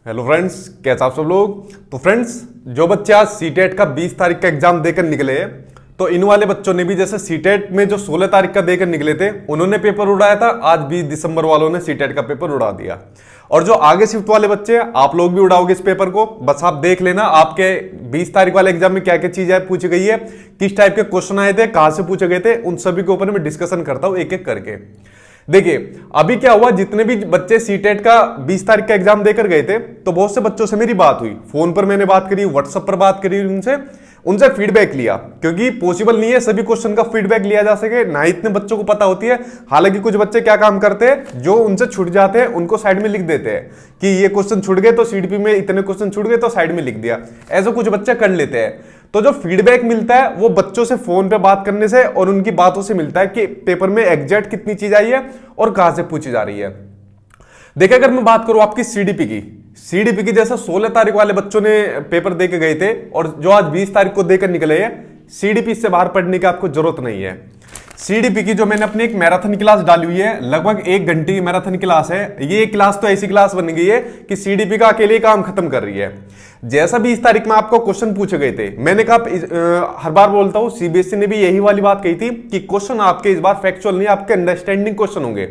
Hello friends, कैसे आप सब लोग। तो फ्रेंड्स, जो बच्चे आज सीटेट का 20 तारीख का एग्जाम देकर निकले, तो इन वाले बच्चों ने भी जैसे सीटेट में जो 16 तारीख का देकर निकले थे उन्होंने पेपर उड़ाया था, आज 20 दिसंबर वालों ने सीटेट का पेपर उड़ा दिया। और जो आगे शिफ्ट वाले बच्चे हैं, आप लोग भी उड़ाओगे इस पेपर को। बस आप देख लेना आपके 20 तारीख वाले एग्जाम में क्या क्या चीजें पूछी गई है, किस टाइप के क्वेश्चन आए थे, कहां से पूछे गए थे, उन सभी के ऊपर मैं डिस्कशन करता हूं एक एक करके। देखिए अभी क्या हुआ, जितने भी बच्चे सीटेट का 20 तारीख का एग्जाम देकर गए थे, तो बहुत से बच्चों से मेरी बात हुई, फोन पर मैंने बात करी, व्हाट्सएप पर बात करी, उनसे फीडबैक लिया, क्योंकि पॉसिबल नहीं है सभी क्वेश्चन का फीडबैक लिया जा सके, ना इतने बच्चों को पता होती है। हालांकि कुछ बच्चे क्या काम करते हैं, जो उनसे छूट जाते हैं उनको साइड में लिख देते हैं कि ये क्वेश्चन छूट गए, तो सीडीपी में इतने क्वेश्चन छूट गए तो साइड में लिख दिया, ऐसे कुछ बच्चे कर लेते हैं। तो जो फीडबैक मिलता है वो बच्चों से फोन पे बात करने से और उनकी बातों से मिलता है कि पेपर में एग्जैक्ट कितनी चीज आई है और कहां से पूछी जा रही है। देखिए अगर मैं बात करूं आपकी सीडीपी की जैसे 16 तारीख वाले बच्चों ने पेपर दे के गए थे और जो आज 20 तारीख को देकर निकले हैं, सीडीपी से बाहर पढ़ने की आपको जरूरत नहीं है। सीडीपी की जो मैंने अपनी एक मैराथन क्लास डाली हुई है, लगभग 1 घंटे की मैराथन क्लास है। ये क्लास तो ऐसी क्लास बन गई है कि सीडीपी का अकेले काम खत्म कर रही है। जैसा 20 तारीख में आपको क्वेश्चन पूछे गए थे, मैंने कहा हर बार बोलता हूं, सीबीएसई ने भी यही वाली बात कही थी कि क्वेश्चन आपके इस बार फैक्चुअल नहीं, आपके अंडरस्टैंडिंग क्वेश्चन होंगे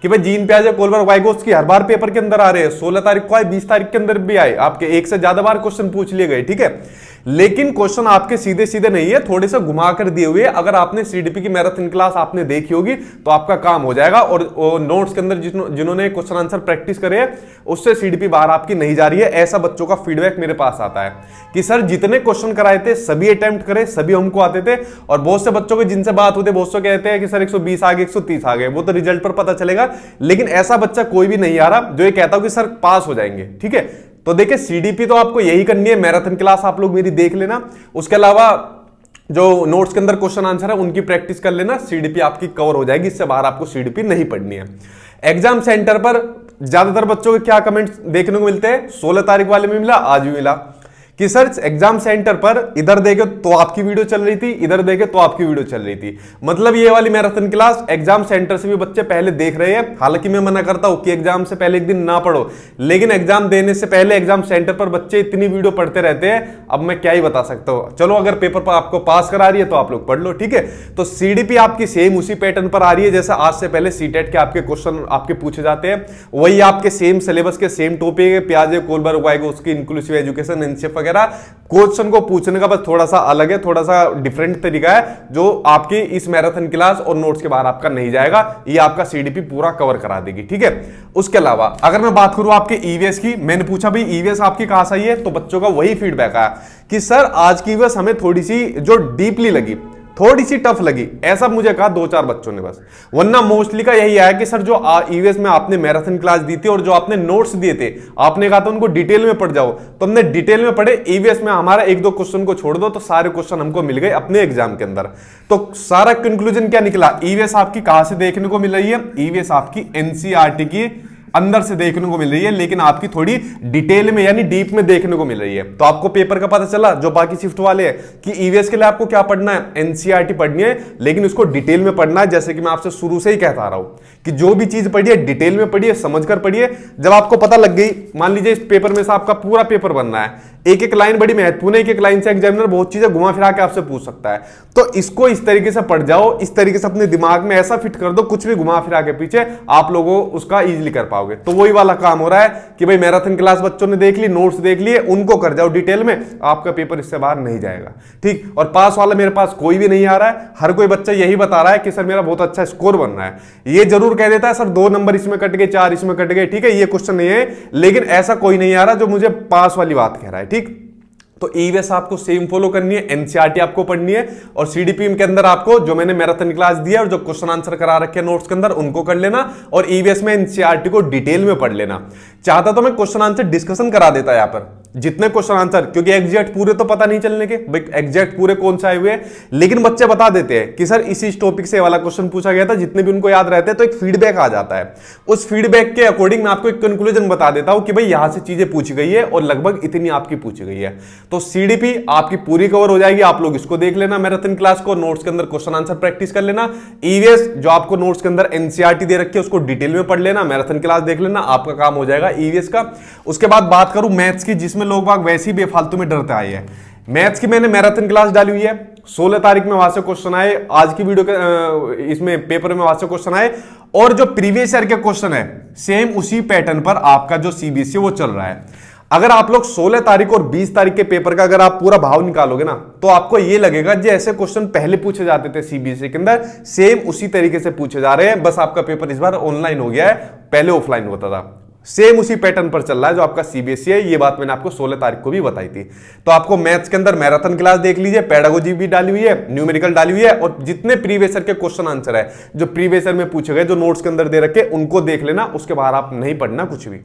कि भाई जीन प्याजे कोलबर वाइगोस की हर बार पेपर के अंदर आ रहे हैं। 16 तारीख को आए, 20 तारीख के अंदर भी आए, आपके एक से ज्यादा बार क्वेश्चन पूछ लिए गए, ठीक है। लेकिन क्वेश्चन आपके सीधे सीधे नहीं है, थोड़े से घुमा कर दिए हुए। अगर आपने सीडीपी की मैराथन क्लास आपने देखी होगी तो आपका काम हो जाएगा। और नोट्स के अंदर जिन्होंने क्वेश्चन आंसर प्रैक्टिस करे, उससे सीडीपी बाहर आपकी नहीं जा रही है। ऐसा बच्चों का फीडबैक मेरे पास आता है कि सर जितने क्वेश्चन कराए थे सभी अटेम्प्ट करे, सभी हमको आते थे। और बहुत से बच्चों के जिनसे बात होती है, बहुत से कहते हैं कि सर 120 आ गए, 130 आ गए, वो तो रिजल्ट पर पता चलेगा। लेकिन ऐसा बच्चा कोई भी नहीं आ रहा जो ये कहता हो कि सर पास हो जाएंगे, ठीक है। तो देखिए सीडीपी तो आपको यही करनी है, मैराथन क्लास आप लोग मेरी देख लेना। उसके अलावा जो नोट्स के अंदर क्वेश्चन आंसर है उनकी प्रैक्टिस कर लेना, सीडीपी आपकी कवर हो जाएगी। इससे बाहर आपको सीडीपी नहीं पढ़नी है। एग्जाम सेंटर पर ज्यादातर बच्चों के क्या कमेंट्स देखने को मिलते हैं, 16 तारीख वाले में मिला, आज भी मिला कि सर एग्जाम सेंटर पर इधर देखे तो आपकी वीडियो चल रही थी, इधर देखे तो आपकी वीडियो चल रही थी। मतलब ये वाली मैराथन क्लास एग्जाम सेंटर से भी बच्चे पहले देख रहे हैं। हालांकि मैं मना करता हूं कि एग्जाम से पहले एक दिन ना पढ़ो, लेकिन एग्जाम देने से पहले एग्जाम सेंटर पर बच्चे इतनी वीडियो पढ़ते रहते हैं, अब मैं क्या ही बता सकता हूं। चलो अगर पेपर पर आपको पास करा रही है तो आप लोग पढ़ लो, ठीक है। तो सीडीपी आपकी सेम उसी पैटर्न पर आ रही है जैसे आज से पहले सीटेट के आपके क्वेश्चन आपके पूछे जाते हैं, वही आपके सेम सिलेबस के सेम टॉपिक है, प्याजे कोलबर वाइगोस की इंक्लूसिव एजुकेशन, एनसीएफ वगैरह। क्वेश्चन को पूछने का बस थोड़ा सा अलग है, थोड़ा सा डिफरेंट तरीका है, जो आपकी इस मैराथन क्लास और नोट्स के बाहर आपका नहीं जाएगा। ये आपका सीडीपी पूरा कवर करा देगी, ठीक है। उसके अलावा अगर मैं बात करूं आपके ईवीएस की, मैंने पूछा भाई ईवीएस आपकी कहां से आई है, तो बच्चों का वही फीडबैक आया कि सर आज की ईवीएस हमें थोड़ी सी जो डीपली लगी, थोड़ी सी टफ लगी, ऐसा मुझे कहा 2-4 बच्चों ने बस। वरना मोस्टली का यही आया कि सर जो ईवीएस में आपने मैराथन क्लास दी थी और जो आपने नोट्स दिए थे, आपने कहा था उनको डिटेल में पढ़ जाओ, तो हमने डिटेल में पढ़े। ईवीएस में हमारा 1-2 क्वेश्चन को छोड़ दो तो सारे क्वेश्चन हमको मिल गए अपने एग्जाम के अंदर। तो सारा कंक्लूजन क्या निकला, ईवीएस आपकी कहां से देखने को मिल रही है, ईवीएस आपकी एनसीईआरटी की अंदर से देखने को मिल रही है, लेकिन आपकी थोड़ी डिटेल में यानी डीप में देखने को मिल रही है। तो आपको पेपर का पता चला जो बाकी शिफ्ट वाले हैं कि ईवीएस के लिए आपको क्या पढ़ना है, एनसीईआरटी पढ़नी है, लेकिन उसको डिटेल में पढ़ना है। जैसे कि मैं आपसे शुरू से ही कहता आ रहा हूं कि जो भी चीज पढ़िए डिटेल में पढ़िए, समझकर पढ़िए। जब आपको पता लग गई, मान लीजिए इस पेपर में से आपका पूरा पेपर बनना है, एक एक लाइन बड़ी महत्वपूर्ण है, एक एक लाइन से एग्जामिनर बहुत चीजें घुमा फिरा के आपसे पूछ सकता है। तो इसको इस तरीके से पढ़ जाओ, इस तरीके से अपने दिमाग में ऐसा फिट कर दो, कुछ भी घुमा फिरा के पीछे आप लोगों उसका इजीली कर पाओगे। तो वही वाला काम हो रहा है कि भाई मैराथन क्लास बच्चों ने देख ली, नोट्स देख लिए, उनको कर जाओ डिटेल में, आपका पेपर इससे बाहर नहीं जाएगा, ठीक। और पास वाला मेरे पास कोई भी नहीं आ रहा है, हर कोई बच्चा यही बता रहा है कि सर मेरा बहुत अच्छा स्कोर बन रहा है। ये जरूर कह देता है सर 2 नंबर इसमें कट गए, 4 इसमें कट गए, ठीक है, ये क्वेश्चन नहीं है, लेकिन ऐसा कोई नहीं आ रहा जो मुझे पास वाली बात कह रहा है, ठीक। तो ईवीएस आपको सेम फॉलो करनी है, एनसीईआरटी आपको पढ़नी है, और सीडीपी के अंदर आपको जो मैंने मैराथन क्लास दिया और जो क्वेश्चन आंसर करा रखे हैं नोट्स के अंदर उनको कर लेना, और ईवीएस में एनसीईआरटी को डिटेल में पढ़ लेना। चाहता तो मैं क्वेश्चन आंसर डिस्कशन करा देता यहां पर जितने क्वेश्चन आंसर, क्योंकि एग्जैक्ट पूरे तो पता नहीं चलने के भाई एग्जैक्ट पूरे कौन से आए हुए हैं, लेकिन बच्चे बता देते हैं कि सर इसी टॉपिक से वाला क्वेश्चन पूछा गया था, जितने भी उनको याद रहते हैं, तो एक फीडबैक आ जाता है। उस फीडबैक के अकॉर्डिंग मैं आपको एक कंक्लूजन बता देता हूं कि भाई यहां से चीजें पूछी गई है और लगभग इतनी आपकी पूछी गई है। तो सीडीपी आपकी पूरी कवर हो जाएगी, आप लोग इसको देख लेना मैराथन क्लास को, नोट्स के अंदर क्वेश्चन आंसर प्रैक्टिस कर लेना। ईवीएस जो आपको नोट्स के अंदर एनसीईआरटी दे रखी है उसको डिटेल में पढ़ लेना, मैराथन क्लास देख लेना, आपका काम हो जाएगा ईवीएस का। उसके बाद बात करूं मैथ्स की, जिसमें लोग बाग वैसे ही बेफालतू में डरते आए हैं। मैथ्स की मैंने मैराथन क्लास डाली हुई है, 16 तारीख में वहां से क्वेश्चन आए, आज की वीडियो के इसमें पेपर में वहां से क्वेश्चन आए, और जो प्रीवियस ईयर के क्वेश्चन है सेम उसी पैटर्न पर आपका जो सीबीएसई वो चल रहा है। अगर आप लोग 16 तारीख और 20 तारीख के पेपर का अगर आप पूरा भाव निकालोगे ना, तो आपको ये लगेगा जो ऐसे क्वेश्चन पहले पूछे जाते थे सीबीएसई के अंदर, सेम उसी तरीके से पूछे जा रहे हैं, बस आपका पेपर इस बार ऑनलाइन हो गया है, पहले ऑफलाइन होता था। सेम उसी पैटर्न पर चल रहा है जो आपका सीबीएसई है, ये बात मैंने आपको 16 तारीख को भी बताई थी। तो आपको मैथ्स के अंदर मैराथन क्लास देख लीजिए, पेडागोजी भी डाली हुई है, न्यूमेरिकल डाली हुई है, और जितने प्रीवियस ईयर के क्वेश्चन आंसर है जो प्रीवियस ईयर में पूछे गए, जो नोट्स के अंदर दे रखे, उनको देख लेना, उसके बाहर आप नहीं पढ़ना कुछ भी।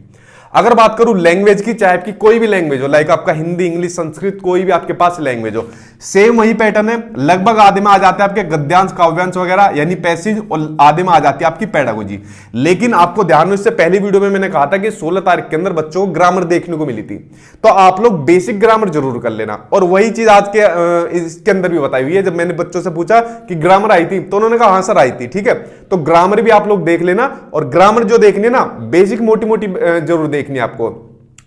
अगर बात करूं लैंग्वेज की, चाहे आपकी कोई भी लैंग्वेज हो, लाइक आपका हिंदी, इंग्लिश, संस्कृत, कोई भी आपके पास लैंग्वेज हो, सेम वही पैटर्न है। लगभग आधे में आ जाते हैं आपके गद्यांश, काव्यांश वगैरह यानी पैसेज, और आधे में आ जाती है आपकी पेडागोजी। लेकिन आपको ध्यान में, इससे पहली वीडियो में मैंने कहा था कि 16 तारीख के अंदर बच्चों को ग्रामर देखने को मिली थी, तो आप लोग बेसिक ग्रामर जरूर कर लेना। और वही चीज आज के इसके अंदर भी बताई हुई है। जब मैंने बच्चों से पूछा कि ग्रामर आई थी, तो उन्होंने कहा हाँ सर आई थी, ठीक है। तो ग्रामर भी आप लोग देख लेना, और ग्रामर जो देखनी है ना, बेसिक मोटी मोटी जरूर देखनी है आपको।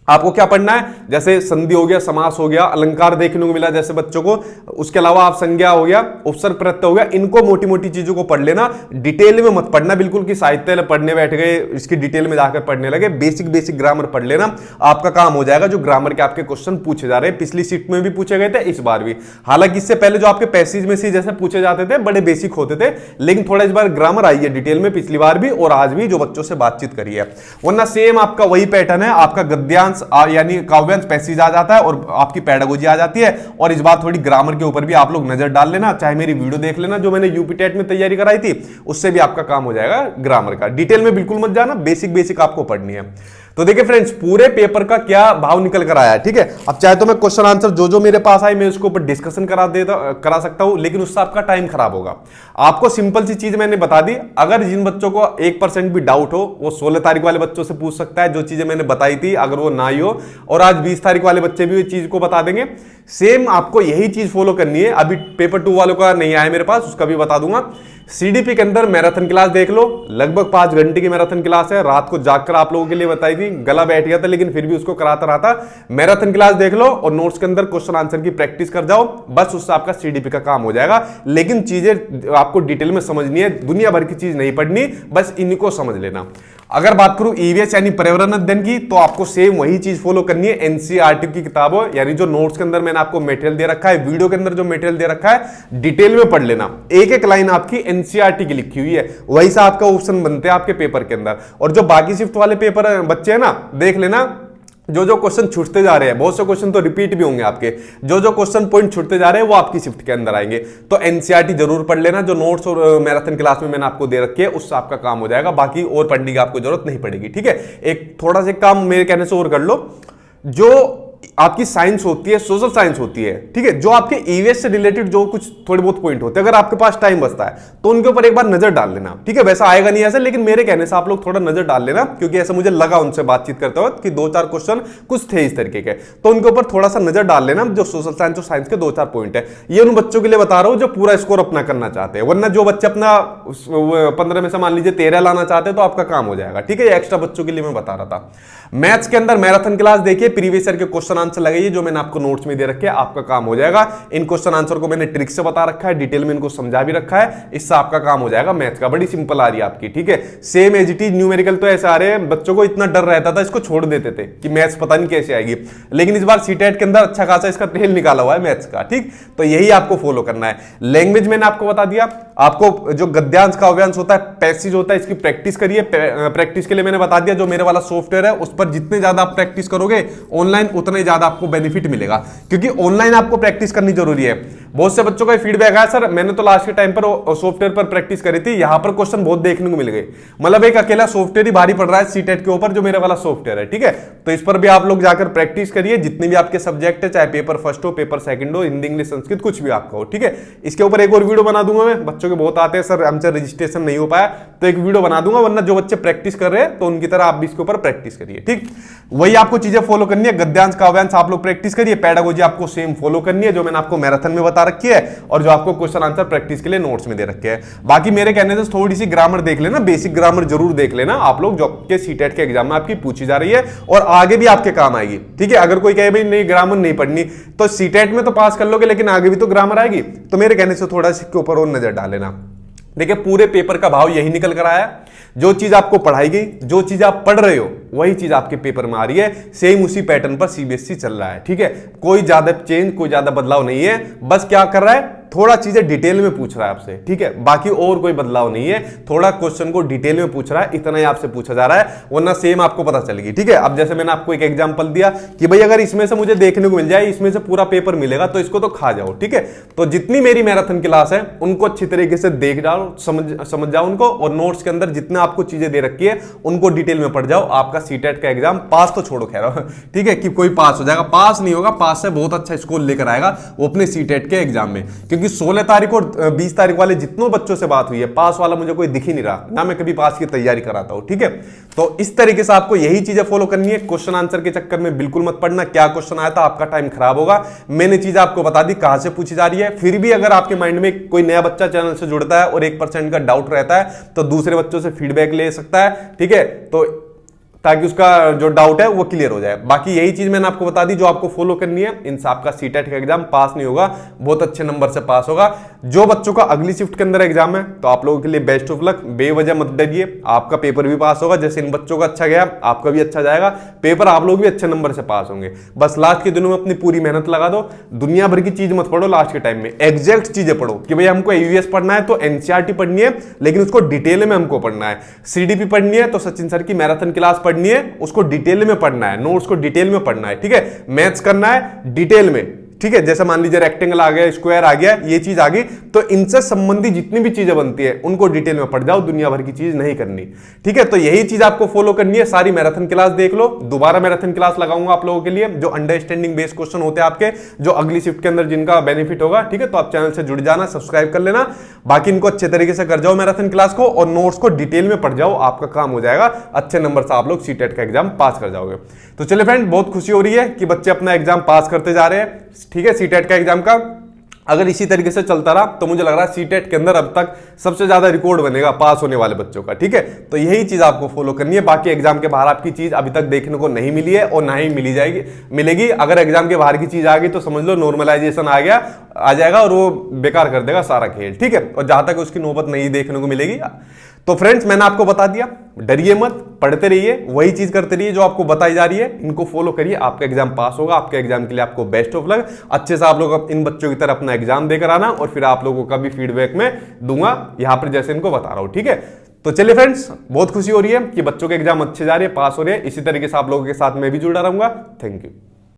आपको क्या पढ़ना है, जैसे संधि हो गया, समास हो गया, अलंकार देखने को मिला जैसे बच्चों को, उसके अलावा आप संज्ञा हो गया, उपसर्ग प्रत्यय हो गया, इनको मोटी मोटी चीजों को पढ़ लेना, डिटेल में मत पढ़ना बिल्कुल कि साहित्य पढ़ने बैठ गए इसकी डिटेल में जाकर पढ़ने लगे। बेसिक बेसिक ग्रामर पढ़ लेना, आपका काम हो जाएगा। जो ग्रामर के आपके क्वेश्चन पूछे जा रहे हैं, पिछली सीट में भी पूछे गए थे, इस बार भी। हालांकि इससे पहले जो आपके पैसेज में से जैसे पूछे जाते थे बड़े बेसिक होते थे, लेकिन थोड़ा इस बार ग्रामर आई है डिटेल में, पिछली बार भी और आज भी जो बच्चों से बातचीत करी है। वरना सेम आपका वही पैटर्न है, आपका गद्यांश यानी काव्यांश पैसेज आ जाता है, और आपकी पेडागोजी आ जाती है। और इस बार थोड़ी ग्रामर के ऊपर भी आप लोग नजर डाल लेना, चाहे मेरी वीडियो देख लेना जो मैंने यूपी टेट में तैयारी कराई थी, उससे भी आपका काम हो जाएगा ग्रामर का। डिटेल में बिल्कुल मत जाना, बेसिक बेसिक आपको पढ़नी है। तो देखिए फ्रेंड्स, पूरे पेपर का क्या भाव निकल कर आया है, ठीक है। अब चाहे तो मैं क्वेश्चन आंसर जो मेरे पास आए मैं उसके ऊपर डिस्कशन करा सकता हूं, लेकिन उससे आपका टाइम खराब होगा। आपको सिंपल सी चीज मैंने बता दी। अगर जिन बच्चों को 1% भी डाउट हो, वो 16 तारीख वाले बच्चों से पूछ सकता है, जो चीजें मैंने बताई थी, अगर वो ना ही हो। और आज 20 तारीख वाले बच्चे भी इस चीज को बता देंगे। सेम आपको यही चीज फॉलो करनी है। अभी पेपर 2 वालों का नहीं आया मेरे पास, उसका भी बता दूंगा। सीडीपी के अंदर मैराथन क्लास देख लो, लगभग 5 घंटे की मैराथन क्लास है। रात को जागकर आप लोगों के लिए बताई थी, गला बैठ गया था लेकिन फिर भी उसको कराता रहा था। मैराथन क्लास देख लो और नोट्स के अंदर क्वेश्चन आंसर की प्रैक्टिस कर जाओ, बस उससे आपका सीडीपी का काम हो जाएगा। लेकिन चीजें आपको डिटेल में समझनी है, दुनिया भर की चीज नहीं पढ़नी, बस इनको समझ लेना। अगर बात करूं ईवीएस यानी पर्यावरण अध्ययन की, तो आपको सेम वही चीज फॉलो करनी है। एनसीईआरटी की किताबों यानी जो नोट्स के अंदर मैंने आपको मटेरियल दे रखा है, वीडियो के अंदर जो मटेरियल दे रखा है, डिटेल में पढ़ लेना। एक एक लाइन आपकी एनसीईआरटी की लिखी हुई है, वही सा आपका ऑप्शन बनते हैं आपके पेपर के अंदर। और जो बाकी शिफ्ट वाले पेपर बच्चे हैं ना, देख लेना जो क्वेश्चन छूटते जा रहे हैं, बहुत से क्वेश्चन तो रिपीट भी होंगे आपके, जो क्वेश्चन पॉइंट छूटते जा रहे हैं वो आपकी शिफ्ट के अंदर आएंगे। तो एनसीईआरटी जरूर पढ़ लेना, जो नोट्स और मैराथन क्लास में मैंने आपको दे रखी है, उससे आपका काम हो जाएगा। बाकी और पढ़ने की आपको जरूरत नहीं पड़ेगी, ठीक है। एक थोड़ा सा काम मेरे कहने से और कर लो, जो आपकी साइंस होती है, सोशल साइंस होती है, ठीक है, जो आपके ईवीएस से रिलेटेड जो कुछ थोड़े बहुत पॉइंट होते हैं, अगर आपके पास टाइम बचता है तो उनके ऊपर एक बार नजर डाल लेना, ठीक है। वैसा आएगा नहीं ऐसे, लेकिन मेरे कहने से आप लोग थोड़ा नजर डाल लेना, क्योंकि ऐसा मुझे लगा उनसे बातचीत करते वक्त कि 2-4 क्वेश्चन कुछ थे इस तरीके के, तो उनके ऊपर थोड़ा सा नजर डाल लेना। जो सोशल साइंस और साइंस के 2-4 पॉइंट है, ये उन बच्चों के लिए बता रहा हूं जो पूरा स्कोर अपना करना चाहते हैं। वरना जो बच्चे अपना 15 में से मान लीजिए 13 लाना चाहते हैं, तो आपका काम हो जाएगा, ठीक है। एक्स्ट्रा बच्चों के लिए मैं बता रहा था। मैथ्स के अंदर मैराथन क्लास देखिए, प्रीवियस ईयर के क्वेश्चन आंसर लगाइए, जो मैंने आपको नोट्स में दे रखे हैं, आपका काम हो जाएगा। इन क्वेश्चन आंसर को मैंने ट्रिक से बता रखा है, डिटेल में इनको समझा भी रखा है, इससे आपका काम हो जाएगा। मैथ्स का बड़ी सिंपल आ रही है आपकी, ठीक है। Same as it is numerical तो ऐसे आ रहे हैं, बच्चों को इतना डर रहता था, इसको छोड़ देते थे कि मैथ्स पता नहीं कैसे आएगी, लेकिन इस बार सीटेट के अंदर अच्छा खासा इसका ट्रेल निकाला हुआ है मैथ्स का, ठीक। तो यही आपको फॉलो करना है। लैंग्वेज मैंने आपको बता दिया, आपको जो गद्यांश काव्यांश होता है, पैसेज होता है, इसकी प्रैक्टिस करिए। प्रैक्टिस के लिए मैंने बता दिया, जो मेरे वाला सॉफ्टवेयर है उस पर जितने ज्यादा आप प्रैक्टिस करोगे ऑनलाइन, उतना ही ज्यादा आपको बेनिफिट मिलेगा, क्योंकि ऑनलाइन आपको प्रैक्टिस करनी जरूरी है। बहुत से बच्चों का फीडबैक आया, सर मैंने तो लास्ट के टाइम पर सॉफ्टवेयर पर प्रैक्टिस करी थी, यहां पर क्वेश्चन बहुत देखने को मिल गए। मतलब एक अकेला सॉफ्टवेयर ही भारी पड़ रहा है सीटेट के ऊपर, जो मेरे वाला सॉफ्टवेयर है, ठीक है। तो इस पर भी आप लोग जाकर प्रैक्टिस करिए, जितने भी आपके सब्जेक्ट है, चाहे पेपर फर्स्ट हो, पेपर सेकंड हो, हिंदी इंग्लिश संस्कृत कुछ भी आपका हो, ठीक है। इसके ऊपर एक और वीडियो बना दूंगा मैं, बच्चों के बहुत आते हैं सर हमसे रजिस्ट्रेशन नहीं हो पाया, तो एक वीडियो बना दूंगा, वरना जो बच्चे प्रैक्टिस कर रहे हैं तो उनकी तरह आप भी इसके ऊपर प्रैक्टिस करिए, ठीक। वही आपको चीजें फॉलो करनी है, गद्यांश काव्यांश आप लोग प्रैक्टिस करिए, पेडागोजी आपको सेम फॉलो करनी है जो मैंने आपको मैराथन में बता रखी है, और जो आपको क्वेश्चन आंसर प्रैक्टिस के लिए नोट्स में दे रखे हैं। बाकी मेरे कहने से थोड़ी सी ग्रामर देख लेना, बेसिक ग्रामर जरूर देख लेना आप लोग, जो आपके सीटेट के एग्जाम में आपकी पूछी जा रही है और आगे भी आपके काम आएगी, ठीक है। अगर कोई कहे भाई नहीं ग्रामर नहीं पढ़नी, तो सीटेट में तो पास कर लोगे, लेकिन आगे भी तो ग्रामर आएगी, तो मेरे कहने से थोड़ा सा इसके ऊपर और नजर डाल लेना। देखिए पूरे पेपर का भाव यही निकल कर आया, जो चीज आपको पढ़ाई गई, जो चीज आप पढ़ रहे हो, वही चीज आपके पेपर में आ रही है, सेम उसी पैटर्न पर सीबीएसई चल रहा है, ठीक है। कोई ज्यादा चेंज, कोई ज्यादा बदलाव नहीं है, बस क्या कर रहा है, थोड़ा चीजें डिटेल में पूछ रहा है आपसे, ठीक है। बाकी और कोई बदलाव नहीं है, थोड़ा क्वेश्चन को डिटेल में पूछ रहा है, इतना ही आपसे पूछा जा रहा है, वरना सेम आपको पता चलेगी, ठीक है। अब जैसे मैंने आपको एक एग्जांपल दिया कि भाई अगर इसमें से मुझे देखने को मिल जाए, इसमें से पूरा पेपर मिलेगा, तो इसको तो खा जाओ, ठीक है। तो जितनी मेरी मैराथन क्लास है उनको अच्छी तरीके से देख जाओ, समझ जाओ उनको, और नोट्स के अंदर जितने आपको चीजें दे रखी है उनको डिटेल में पढ़ जाओ। आपका सीटेट का एग्जाम पास तो छोड़ो खैर, ठीक है, कि कोई पास हो जाएगा, पास नहीं होगा, पास से बहुत अच्छा स्कोर लेकर आएगा वो अपने सीटेट के एग्जाम में, क्योंकि 16 तारीख और 20 तारीख वाले जितनों बच्चों से बात हुई है, पास वाला मुझे कोई दिख ही नहीं रहा, ना मैं कभी पास की तैयारी कराता हूं, ठीक है। तो इस तरीके से आपको यही चीजें फॉलो करनी है, क्वेश्चन आंसर के चक्कर में बिल्कुल मत पढ़ना, क्या क्वेश्चन आया था आपका टाइम खराब होगा। मैंने चीज आपको बता दी कहां से पूछी जा रही है, फिर भी अगर आपके माइंड में कोई नया बच्चा चैनल से जुड़ता है और 1% का डाउट रहता है, तो दूसरे बच्चों से फीडबैक ले सकता है, ठीक है, तो ताकि उसका जो डाउट है वो क्लियर हो जाए। बाकी यही चीज मैंने आपको बता दी जो आपको फॉलो करनी है, इनसे आपका सीटेट का एग्जाम पास नहीं होगा, बहुत अच्छे नंबर से पास होगा। जो बच्चों का अगली शिफ्ट के अंदर एग्जाम है, तो आप लोगों के लिए बेस्ट ऑफ लक, बेवजह मत डरिए, आपका पेपर भी पास होगा, जैसे इन बच्चों का अच्छा गया आपका भी अच्छा जाएगा, पेपर आप लोग भी अच्छे नंबर से पास होंगे। बस लास्ट के दिनों में अपनी पूरी मेहनत लगा दो, दुनिया भर की चीज मत पढ़ो लास्ट के टाइम में, एग्जैक्ट चीजें पढ़ो कि भाई हमको एवीएस पढ़ना है तो एनसीईआरटी पढ़नी है, लेकिन उसको डिटेल में हमको पढ़ना है। सीडीपी पढ़नी है तो सचिन सर की मैराथन क्लास पढ़नी है, उसको डिटेल में पढ़ना है, नोट्स को डिटेल में पढ़ना है, ठीक है। मैथ्स करना है डिटेल में, ठीक है, जैसे मान लीजिए रेक्टेंगल आ गया, स्क्वायर आ गया, ये चीज आ गई, तो इनसे संबंधित जितनी भी चीजें बनती है उनको डिटेल में पढ़ जाओ, दुनिया भर की चीज नहीं करनी, ठीक है। तो यही चीज आपको फॉलो करनी है। सारी मैराथन क्लास देख लो, दोबारा मैराथन क्लास लगाऊंगा आप लोगों के लिए, जो अंडरस्टैंडिंग बेस्ड क्वेश्चन होते हैं आपके, जो अगली शिफ्ट के अंदर जिनका बेनिफिट होगा, ठीक है। तो आप चैनल से जुड़ जाना, सब्सक्राइब कर लेना, बाकी इनको अच्छे तरीके से कर जाओ मैराथन क्लास को, और नोट्स को डिटेल में पढ़ जाओ, आपका काम हो जाएगा, अच्छे नंबर से आप लोग सीटेट का एग्जाम पास कर जाओगे। तो चलिए फ्रेंड, बहुत खुशी हो रही है कि बच्चे अपना एग्जाम पास करते जा रहे हैं, ठीक है। सीटेट का एग्जाम का अगर इसी तरीके से चलता रहा तो मुझे लग रहा है सीटेट के अंदर अब तक सबसे ज्यादा रिकॉर्ड बनेगा पास होने वाले बच्चों का, ठीक है। तो यही चीज आपको फॉलो करनी है। बाकी एग्जाम के बाहर आपकी चीज अभी तक देखने को नहीं मिली है और ना ही मिलेगी। अगर एग्जाम के बाहर की चीज आ गई तो समझ लो नॉर्मलाइजेशन आ जाएगा और वो बेकार कर देगा सारा खेल, ठीक है। और जहां तक उसकी नौबत नहीं देखने को मिलेगी। तो फ्रेंड्स मैंने आपको बता दिया, डरिए मत, पढ़ते रहिए, वही चीज करते रहिए जो आपको बताई जा रही है, इनको फॉलो करिए, आपका एग्जाम पास होगा। आपके एग्जाम के लिए आपको बेस्ट ऑफ लक, अच्छे से आप लोग इन बच्चों की तरह अपना एग्जाम देकर आना, और फिर आप लोगों का भी फीडबैक में दूंगा यहां पर जैसे इनको बता रहा हूं, ठीक है। तो चलिए फ्रेंड्स, बहुत खुशी हो रही है कि बच्चों के एग्जाम अच्छे जा रहे हैं, पास हो रहे हैं। इसी तरीके से आप लोगों के साथ मैं भी जुड़ा रहूंगा। Thank you.